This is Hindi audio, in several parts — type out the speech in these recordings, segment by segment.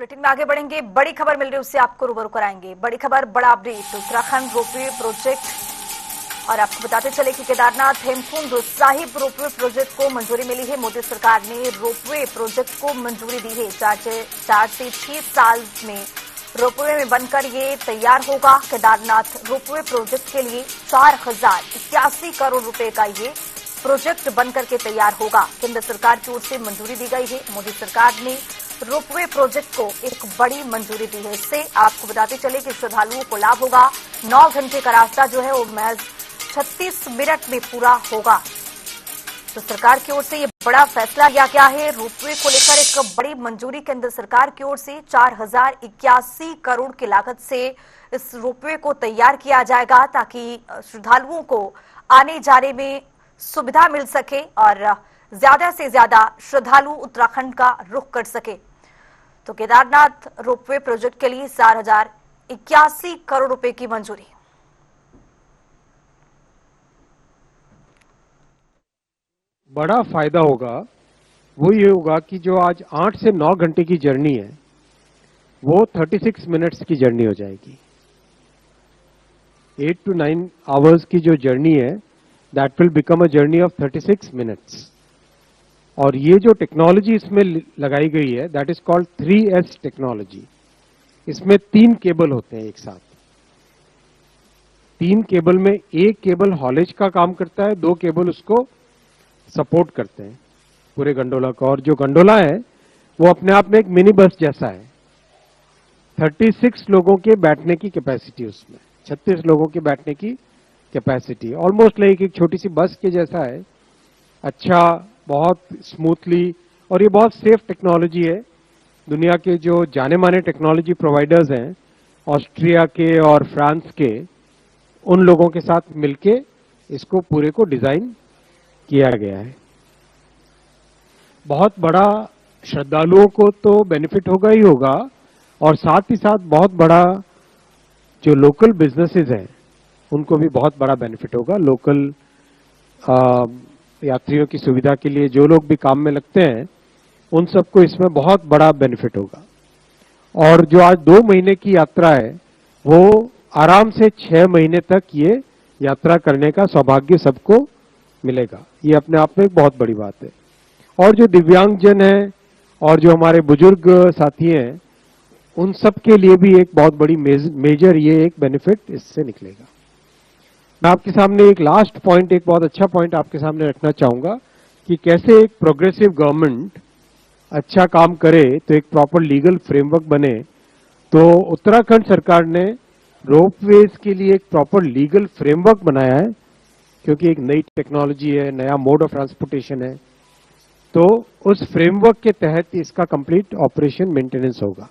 बुलेटिन में आगे बढ़ेंगे। बड़ी खबर मिल रही है उससे आपको रूबरू कराएंगे। बड़ी खबर, बड़ा अपडेट उत्तराखंड रोपवे प्रोजेक्ट। और आपको बताते चले कि केदारनाथ हेमकुंड साहिब रोपवे प्रोजेक्ट को मंजूरी मिली है। मोदी सरकार ने रोपवे प्रोजेक्ट को मंजूरी दी है। 4 से 6 साल में रोपवे में बनकर ये तैयार होगा। केदारनाथ रोपवे प्रोजेक्ट के लिए 4081 करोड़ रुपए का ये प्रोजेक्ट बनकर के तैयार होगा। केंद्र सरकार की ओर से मंजूरी दी गई है। मोदी सरकार ने रोपवे प्रोजेक्ट को एक बड़ी मंजूरी दी है। इससे आपको बताते चले कि श्रद्धालुओं को लाभ होगा। 9 घंटे का रास्ता जो है वो महज 36 मिनट में पूरा होगा। तो सरकार की ओर से ये बड़ा फैसला लिया गया है। रोपवे को लेकर एक बड़ी मंजूरी केंद्र सरकार की ओर से 4081 करोड़ की लागत से इस रोपवे को तैयार किया जाएगा, ताकि श्रद्धालुओं को आने जाने में सुविधा मिल सके और ज्यादा से ज्यादा श्रद्धालु उत्तराखंड का रुख कर सके। तो केदारनाथ रोपवे प्रोजेक्ट के लिए 4081 करोड़ रुपए की मंजूरी। बड़ा फायदा होगा वो ये होगा कि जो आज 8 से 9 घंटे की जर्नी है वो 36 मिनट्स की जर्नी हो जाएगी। 8 to 9 आवर्स की जो जर्नी है that will become a journey of 36 minutes. और ये जो टेक्नोलॉजी इसमें लगाई गई है that is called 3S technology. इसमें 3 केबल होते हैं एक साथ। 3 केबल में एक केबल हॉलेज का काम करता है, 2 केबल उसको सपोर्ट करते हैं पूरे गंडोला का। और जो गंडोला है वो अपने आप में एक मिनी बस जैसा है। 36 लोगों के बैठने की कैपेसिटी उसमें, 36 लोगों के बैठने की कैपेसिटी, ऑलमोस्ट लाइक एक छोटी सी बस के जैसा है। अच्छा, बहुत स्मूथली, और ये बहुत सेफ टेक्नोलॉजी है। दुनिया के जो जाने माने टेक्नोलॉजी प्रोवाइडर्स हैं ऑस्ट्रिया के और फ्रांस के, उन लोगों के साथ मिलके इसको पूरे को डिजाइन किया गया है। बहुत बड़ा श्रद्धालुओं को तो बेनिफिट होगा ही होगा, और साथ ही साथ बहुत बड़ा जो लोकल बिजनेसेस हैं उनको भी बहुत बड़ा बेनिफिट होगा। लोकल यात्रियों की सुविधा के लिए जो लोग भी काम में लगते हैं उन सबको इसमें बहुत बड़ा बेनिफिट होगा। और जो आज 2 महीने की यात्रा है वो आराम से 6 महीने तक ये यात्रा करने का सौभाग्य सबको मिलेगा। ये अपने आप में एक बहुत बड़ी बात है। और जो दिव्यांगजन हैं और जो हमारे बुजुर्ग साथी हैं उन सब के लिए भी एक बहुत बड़ी मेजर ये एक बेनिफिट इससे निकलेगा। मैं आपके सामने एक लास्ट पॉइंट, एक बहुत अच्छा पॉइंट आपके सामने रखना चाहूंगा कि कैसे एक प्रोग्रेसिव गवर्नमेंट अच्छा काम करे तो एक प्रॉपर लीगल फ्रेमवर्क बने। तो उत्तराखंड सरकार ने रोपवेज के लिए एक प्रॉपर लीगल फ्रेमवर्क बनाया है, क्योंकि एक नई टेक्नोलॉजी है, नया मोड ऑफ ट्रांसपोर्टेशन है। तो उस फ्रेमवर्क के तहत इसका कंप्लीट ऑपरेशन मेंटेनेंस होगा।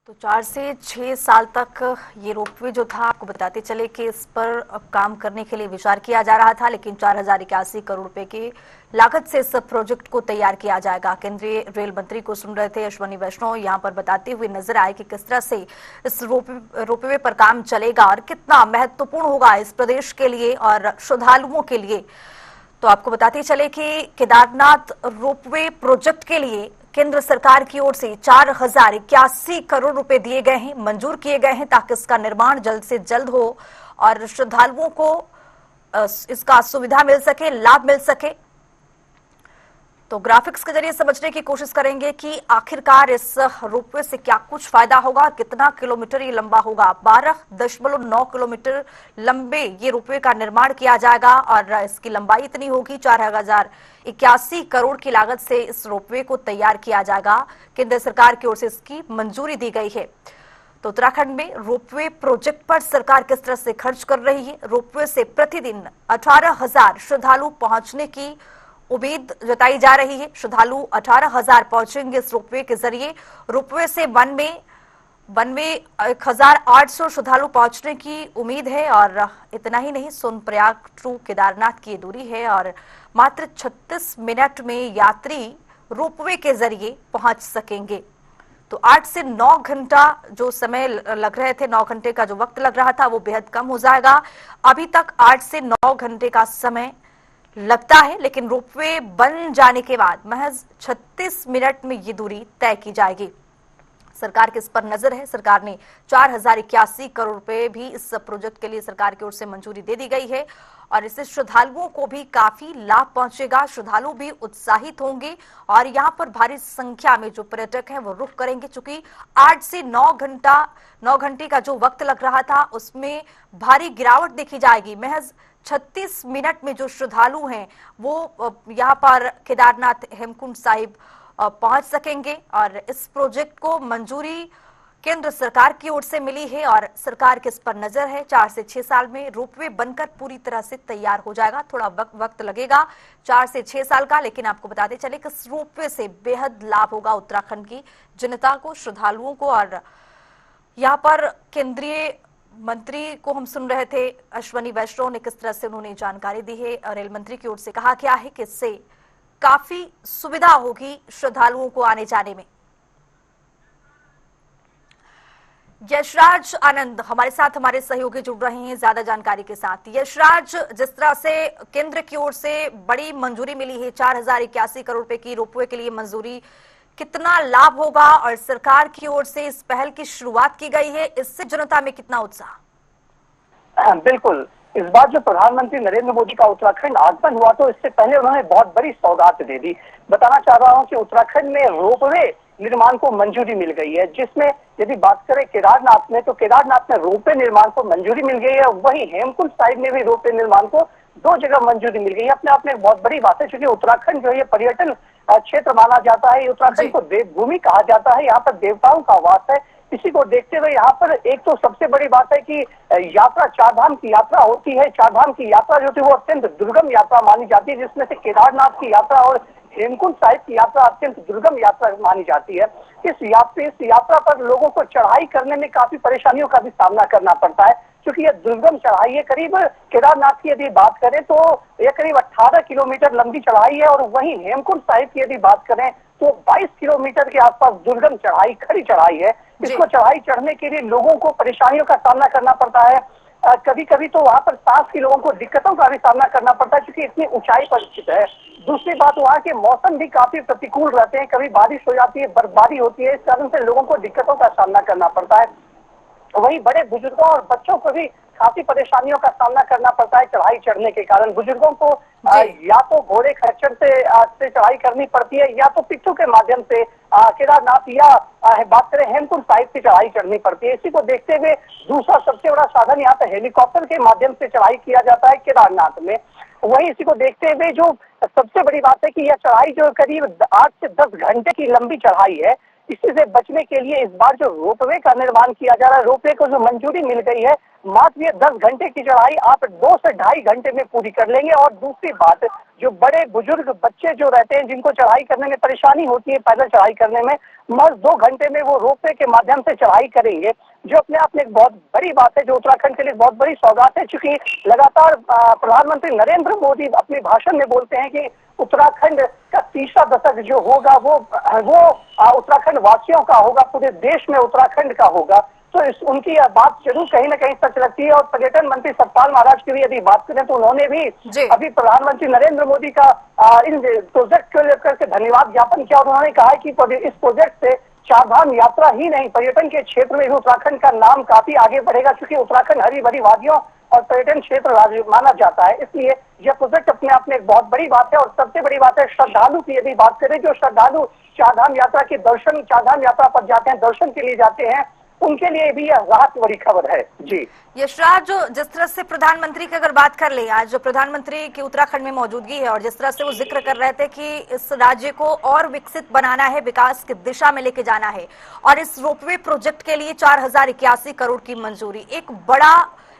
तो 4 से 6 साल तक ये रोपवे जो था, आपको बताते चले कि इस पर काम करने के लिए विचार किया जा रहा था, लेकिन 4081 करोड़ रुपए की लागत से इस प्रोजेक्ट को तैयार किया जाएगा। केंद्रीय रेल मंत्री को सुन रहे थे अश्विनी वैष्णव, यहाँ पर बताते हुए नजर आए कि किस तरह से इस रोपवे पर काम चलेगा और कितना महत्वपूर्ण होगा इस प्रदेश के लिए और श्रद्धालुओं के लिए। तो आपको बताते चले कि केदारनाथ रोपवे प्रोजेक्ट के लिए केंद्र सरकार की ओर से 4081 करोड़ रुपए दिए गए हैं, मंजूर किए गए हैं, ताकि इसका निर्माण जल्द से जल्द हो और श्रद्धालुओं को इसका सुविधा मिल सके, लाभ मिल सके। तो ग्राफिक्स के जरिए समझने की कोशिश करेंगे कि आखिरकार इस रोपवे से क्या कुछ फायदा होगा, कितना किलोमीटर ये लंबा होगा। 12.9 किलोमीटर लंबे ये रोपवे का निर्माण किया जाएगा और इसकी लंबाई इतनी होगी। 4081 करोड़ की लागत से इस रोपवे को तैयार किया जाएगा। केंद्र सरकार की ओर से इसकी मंजूरी दी गई है। तो उत्तराखंड में रोपवे प्रोजेक्ट पर सरकार किस तरह से खर्च कर रही है। रोपवे से प्रतिदिन 18,000 श्रद्धालु पहुंचने की उम्मीद जताई जा रही है। श्रद्धालु 18,000 पहुंचेंगे इस रोपवे के जरिए। रोपवे से वन में 1,800 श्रद्धालु पहुंचने की उम्मीद है। और इतना ही नहीं, सोनप्रयाग टू केदारनाथ की दूरी है और मात्र 36 मिनट में यात्री रोपवे के जरिए पहुंच सकेंगे। तो 8 से 9 घंटा जो समय लग रहे थे, 9 घंटे का जो वक्त लग रहा था, वो बेहद कम हो जाएगा। अभी तक 8 से 9 घंटे का समय लगता है, लेकिन रोपवे बन जाने के बाद महज 36 मिनट में ये दूरी तय की जाएगी। सरकार की इस पर नजर है। सरकार ने 4081 करोड़ रुपए भी इस प्रोजेक्ट के लिए सरकार की ओर से मंजूरी दे दी गई है और इससे श्रद्धालुओं को भी काफी लाभ पहुंचेगा। श्रद्धालु भी उत्साहित होंगे और यहां पर भारी संख्या में जो पर्यटक हैं वो रुक करेंगे। चूंकि 8 से 9 घंटे का जो वक्त लग रहा था उसमें भारी गिरावट देखी जाएगी। महज 36 मिनट में जो श्रद्धालु हैं वो यहाँ पर केदारनाथ हेमकुंड साहिब पहुंच सकेंगे और इस प्रोजेक्ट को मंजूरी केंद्र सरकार की ओर से मिली है और सरकार के इस पर नजर है। 4 से 6 साल में रोपवे बनकर पूरी तरह से तैयार हो जाएगा। थोड़ा वक्त लगेगा, 4 से 6 साल का, लेकिन आपको बताते चले कि इस रोपवे से बेहद लाभ होगा उत्तराखंड की जनता को, श्रद्धालुओं को। और यहाँ पर केंद्रीय मंत्री को हम सुन रहे थे, अश्वनी वैष्णव ने किस तरह से उन्होंने जानकारी दी है। रेल मंत्री की ओर से कहा गया है कि इससे काफी सुविधा होगी श्रद्धालुओं को आने जाने में। यशराज आनंद हमारे साथ, हमारे सहयोगी जुड़ रहे हैं ज्यादा जानकारी के साथ। यशराज, जिस तरह से केंद्र की ओर से बड़ी मंजूरी मिली है, 4081 करोड़ रुपए की रोपवे के लिए मंजूरी, कितना लाभ होगा और सरकार की ओर से इस पहल की शुरुआत की गई है, इससे जनता में कितना उत्साह? बिल्कुल, इस बार जो प्रधानमंत्री नरेंद्र मोदी का उत्तराखंड आगमन हुआ तो इससे पहले उन्होंने बहुत बड़ी सौगात दे दी। बताना चाह रहा हूं कि उत्तराखंड में रोपवे निर्माण को मंजूरी मिल गई है, जिसमें यदि बात करें केदारनाथ में, तो केदारनाथ में रोपवे निर्माण को मंजूरी मिल गई है। वहीं हेमकुंड साहिब में भी रोपवे निर्माण को 2 जगह मंजूरी मिल गई है। अपने आप में एक बहुत बड़ी बात है, क्योंकि उत्तराखंड जो है ये पर्यटन क्षेत्र माना जाता है। उत्तराखंड को देवभूमि कहा जाता है, यहाँ पर देवताओं का वास है। इसी को देखते हुए यहाँ पर एक तो सबसे बड़ी बात है कि यात्रा, चारधाम की यात्रा होती है। चारधाम की यात्रा जो थी वो अत्यंत दुर्गम यात्रा मानी जाती है, जिसमें से केदारनाथ की यात्रा और हेमकुंड साहिब की यात्रा अत्यंत दुर्गम यात्रा मानी जाती है। इस यात्रा पर लोगों को चढ़ाई करने में काफी परेशानियों का भी सामना करना पड़ता है, क्योंकि यह दुर्गम चढ़ाई है। करीब केदारनाथ की यदि बात करें तो यह करीब 18 किलोमीटर लंबी चढ़ाई है और वहीं हेमकुंड साहिब की यदि बात करें तो 22 किलोमीटर के आसपास दुर्गम चढ़ाई, खड़ी चढ़ाई है। इसको चढ़ाई चढ़ने के लिए लोगों को परेशानियों का सामना करना पड़ता है। कभी कभी तो वहां पर सांस के लोगों को दिक्कतों का भी सामना करना पड़ता है, क्योंकि इतनी ऊंचाई पर स्थित है। दूसरी बात, वहाँ के मौसम भी काफी प्रतिकूल रहते हैं। कभी बारिश हो जाती है, बर्फबारी होती है, इस कारण से लोगों को दिक्कतों का सामना करना पड़ता है। वहीं बड़े बुजुर्गों और बच्चों को भी काफी परेशानियों का सामना करना पड़ता है चढ़ाई चढ़ने के कारण। बुजुर्गों को या तो घोड़े खच्चर से चढ़ाई करनी पड़ती है, या तो पिट्ठू के माध्यम से केदारनाथ या बात करें हेमकुंड साहिब की चढ़ाई चढ़नी पड़ती है। इसी को देखते हुए दूसरा सबसे बड़ा साधन यहाँ पे हेलीकॉप्टर के माध्यम से चढ़ाई किया जाता है केदारनाथ में। वहीं इसी को देखते हुए जो सबसे बड़ी बात है कि यह चढ़ाई जो करीब 8 से 10 घंटे की लंबी चढ़ाई है, इसी से बचने के लिए इस बार जो रोपवे का निर्माण किया जा रहा है, रोपवे को जो मंजूरी मिल गई है, मात्र ये 10 घंटे की चढ़ाई आप 2 से ढाई घंटे में पूरी कर लेंगे। और दूसरी बात, जो बड़े बुजुर्ग बच्चे जो रहते हैं, जिनको चढ़ाई करने में परेशानी होती है, पैदल चढ़ाई करने में, महज 2 घंटे में वो रोपवे के माध्यम से चढ़ाई करेंगे, जो अपने आप में एक बहुत बड़ी बात है, जो उत्तराखंड के लिए बहुत बड़ी सौगात है। चूंकि लगातार प्रधानमंत्री नरेंद्र मोदी अपने भाषण में बोलते हैं कि उत्तराखंड का तीसरा दशक जो होगा वो उत्तराखंड वासियों का होगा, पूरे देश में उत्तराखंड का होगा। तो उनकी यह बात जरूर कहीं ना कहीं सच लगती है। और पर्यटन मंत्री सतपाल महाराज की भी यदि बात करें तो उन्होंने भी अभी प्रधानमंत्री नरेंद्र मोदी का इन प्रोजेक्ट को लेकर के धन्यवाद ज्ञापन किया और उन्होंने कहा कि इस प्रोजेक्ट से चारधाम यात्रा ही नहीं, पर्यटन के क्षेत्र में भी उत्तराखंड का नाम काफी आगे बढ़ेगा, क्योंकि उत्तराखंड हरी भरी वादियों और पर्यटन क्षेत्र माना जाता है। इसलिए यह प्रोजेक्ट अपने आप में एक बहुत बड़ी बात है। और सबसे बड़ी बात है श्रद्धालु की यदि बात करें, जो श्रद्धालु चारधाम यात्रा के दर्शन, चारधाम यात्रा पर जाते हैं, दर्शन के लिए जाते हैं, उनके लिए भी यह राहत बड़ी खबर है। जी यशराज, जो जिस तरह से प्रधानमंत्री की अगर बात कर ले, आज जो प्रधानमंत्री की उत्तराखंड में मौजूदगी है और जिस तरह से वो जिक्र कर रहे थे कि इस राज्य को और विकसित बनाना है, विकास की दिशा में लेके जाना है, और इस रोपवे प्रोजेक्ट के लिए 4081 करोड़ की मंजूरी, एक बड़ा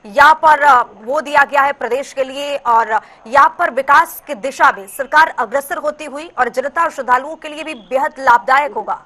यहाँ पर वो दिया गया है प्रदेश के लिए, और यहाँ पर विकास की दिशा में सरकार अग्रसर होती हुई और जनता और श्रद्धालुओं के लिए भी बेहद लाभदायक होगा।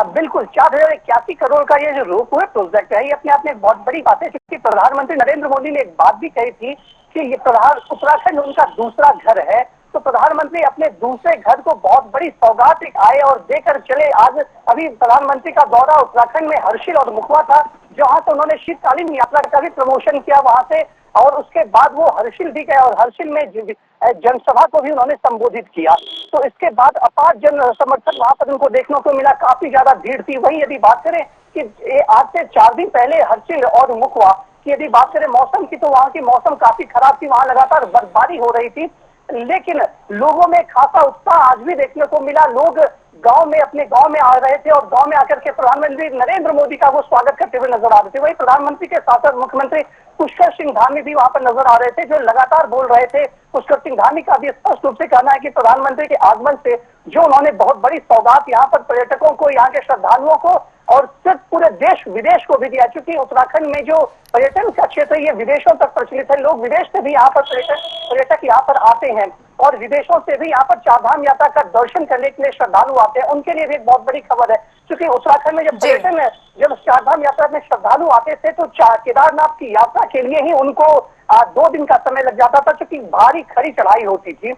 बिल्कुल, 4081 करोड़ का ये जो रोपवे प्रोजेक्ट है, ये अपने आप में एक बहुत बड़ी बात है, क्योंकि प्रधानमंत्री नरेंद्र मोदी ने एक बात भी कही थी कि ये उत्तराखंड उनका दूसरा घर है। तो प्रधानमंत्री अपने दूसरे घर को बहुत बड़ी सौगात एक आए और देकर चले। आज अभी प्रधानमंत्री का दौरा उत्तराखंड में हर्षिल और मुखवा था, जहां से उन्होंने शीतकालीन यात्रा का भी प्रमोशन किया। वहां से और उसके बाद वो हर्षिल भी गए और हर्षिल में जनसभा को भी उन्होंने संबोधित किया। तो इसके बाद अपार जन समर्थन वहां पर उनको देखने को मिला, काफी ज्यादा भीड़ थी। वहीं यदि बात करें कि आज से 4 दिन पहले हर्षिल और मुखवा की यदि बात करें मौसम की, तो वहां की मौसम काफी खराब थी, वहां लगातार बर्फबारी हो रही थी, लेकिन लोगों में खासा उत्साह आज भी देखने को मिला। लोग अपने गांव में आ रहे थे और गांव में आकर के प्रधानमंत्री नरेंद्र मोदी का वो स्वागत करते हुए नजर आ रहे थे। वहीं प्रधानमंत्री के साथ साथ मुख्यमंत्री पुष्कर सिंह धामी भी वहां पर नजर आ रहे थे, जो लगातार बोल रहे थे। पुष्कर सिंह धामी का भी स्पष्ट रूप से कहना है कि प्रधानमंत्री के आगमन से जो उन्होंने बहुत बड़ी सौगात यहाँ पर पर्यटकों को, यहाँ के श्रद्धालुओं को और सिर्फ पूरे देश विदेश को भी दिया, क्योंकि उत्तराखंड में जो पर्यटन का क्षेत्र ये विदेशों तक प्रचलित है। लोग विदेश से भी यहाँ पर पर्यटक यहाँ पर आते हैं और विदेशों से भी यहाँ पर चारधाम यात्रा का दर्शन करने के लिए श्रद्धालु आते हैं। उनके लिए भी एक बहुत बड़ी खबर है, क्योंकि उत्तराखंड में जब चारधाम यात्रा में श्रद्धालु आते थे तो केदारनाथ की यात्रा के लिए ही उनको 2 दिन का समय लग जाता था, क्योंकि भारी खड़ी चढ़ाई होती थी।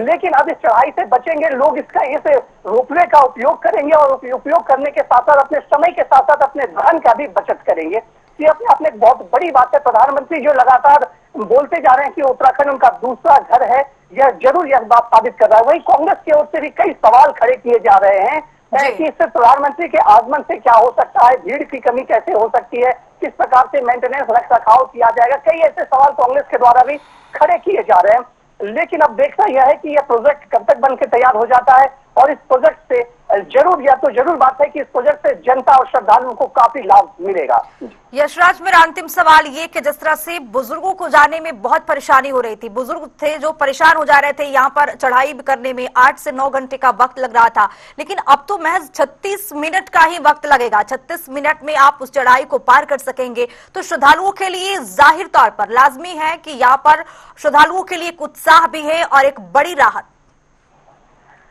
लेकिन अब इस चढ़ाई से बचेंगे लोग, इस रोपवे का उपयोग करेंगे और उपयोग करने के साथ साथ अपने समय के साथ साथ अपने धन का भी बचत करेंगे। ये अपने आप में एक बहुत बड़ी बात है। प्रधानमंत्री जो लगातार बोलते जा रहे हैं कि उत्तराखंड उनका दूसरा घर है, यह जरूर यह बात साबित कर रहा है। वही कांग्रेस की ओर से भी कई सवाल खड़े किए जा रहे हैं कि इससे प्रधानमंत्री के आगमन से क्या हो सकता है, भीड़ की कमी कैसे हो सकती है, किस प्रकार से मेंटेनेंस रख रखाव किया जाएगा। कई ऐसे सवाल कांग्रेस के द्वारा भी खड़े किए जा रहे हैं। लेकिन अब देखना यह है कि यह प्रोजेक्ट कब तक बनकर तैयार हो जाता है और इस प्रोजेक्ट से जरूर बात है कि इस प्रोजेक्ट से जनता और श्रद्धालुओं को काफी लाभ मिलेगा। यशराज, मेरा अंतिम सवाल ये कि जिस तरह से बुजुर्गों को जाने में बहुत परेशानी हो रही थी, बुजुर्ग थे जो परेशान हो जा रहे थे, यहाँ पर चढ़ाई करने में 8 से 9 घंटे का वक्त लग रहा था, लेकिन अब तो महज 36 मिनट का ही वक्त लगेगा। 36 मिनट में आप उस चढ़ाई को पार कर सकेंगे। तो श्रद्धालुओं के लिए जाहिर तौर पर लाजमी है कि यहाँ पर श्रद्धालुओं के लिए एक उत्साह भी है और एक बड़ी राहत।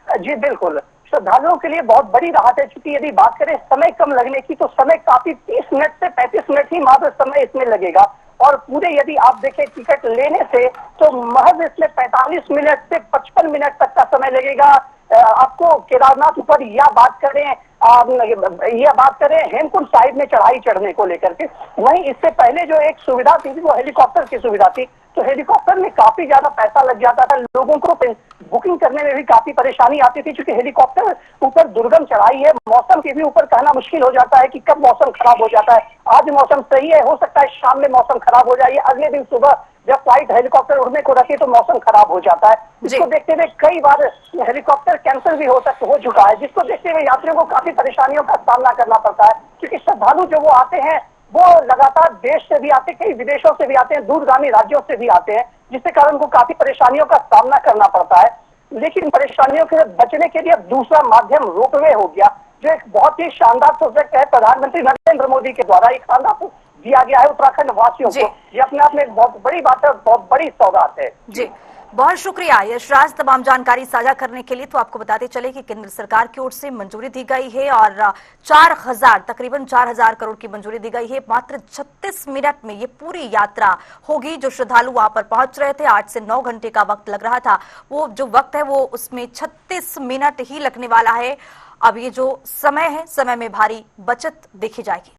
जी बिल्कुल, श्रद्धालुओं के लिए बहुत बड़ी राहत है, क्योंकि यदि बात करें समय कम लगने की तो समय काफी 30 मिनट से 35 मिनट ही मात्र समय इसमें लगेगा। और पूरे यदि आप देखें टिकट लेने से तो महज इसमें 45 मिनट से 55 मिनट तक का समय लगेगा आपको केदारनाथ ऊपर या बात करें हेमकुंड साहिब में चढ़ाई चढ़ने को लेकर के। वहीं इससे पहले जो एक सुविधा थी वो हेलीकॉप्टर की सुविधा थी, तो हेलीकॉप्टर में काफी ज्यादा पैसा लग जाता था, लोगों को बुकिंग करने में भी काफी परेशानी आती थी, क्योंकि हेलीकॉप्टर ऊपर दुर्गम चढ़ाई है, मौसम के भी ऊपर कहना मुश्किल हो जाता है कि कब मौसम खराब हो जाता है। आज मौसम सही है, हो सकता है शाम में मौसम खराब हो जाए, अगले दिन सुबह जब फ्लाइट हेलीकॉप्टर उड़ने को रखे तो मौसम खराब हो जाता है। इसको देखते हुए कई बार हेलीकॉप्टर कैंसिल भी हो चुका है, जिसको देखते हुए यात्रियों को काफी परेशानियों का सामना करना पड़ता है, क्योंकि श्रद्धालु जो वो आते हैं वो लगातार देश से भी आते हैं, कई विदेशों से भी आते हैं, दूरगामी राज्यों से भी आते हैं, जिसके कारण उनको काफी परेशानियों का सामना करना पड़ता है। लेकिन परेशानियों से बचने के लिए अब दूसरा माध्यम रोपवे हो गया, जो एक बहुत ही शानदार प्रोजेक्ट है प्रधानमंत्री नरेंद्र मोदी के द्वारा एक शानदार दिया गया है उत्तराखंड वासियों को। ये अपने आप में एक बहुत बड़ी बात है, बहुत बड़ी सौगात है। जी, बहुत शुक्रिया यशराज तमाम जानकारी साझा करने के लिए। तो आपको बताते चले कि केंद्र सरकार की ओर से मंजूरी दी गई है और तकरीबन 4,000 करोड़ की मंजूरी दी गई है। मात्र 36 मिनट में ये पूरी यात्रा होगी। जो श्रद्धालु वहां पर पहुंच रहे थे, 8 से 9 घंटे का वक्त लग रहा था, वो जो वक्त है वो उसमें 36 मिनट ही लगने वाला है। अब ये जो समय है, समय में भारी बचत देखी जाएगी।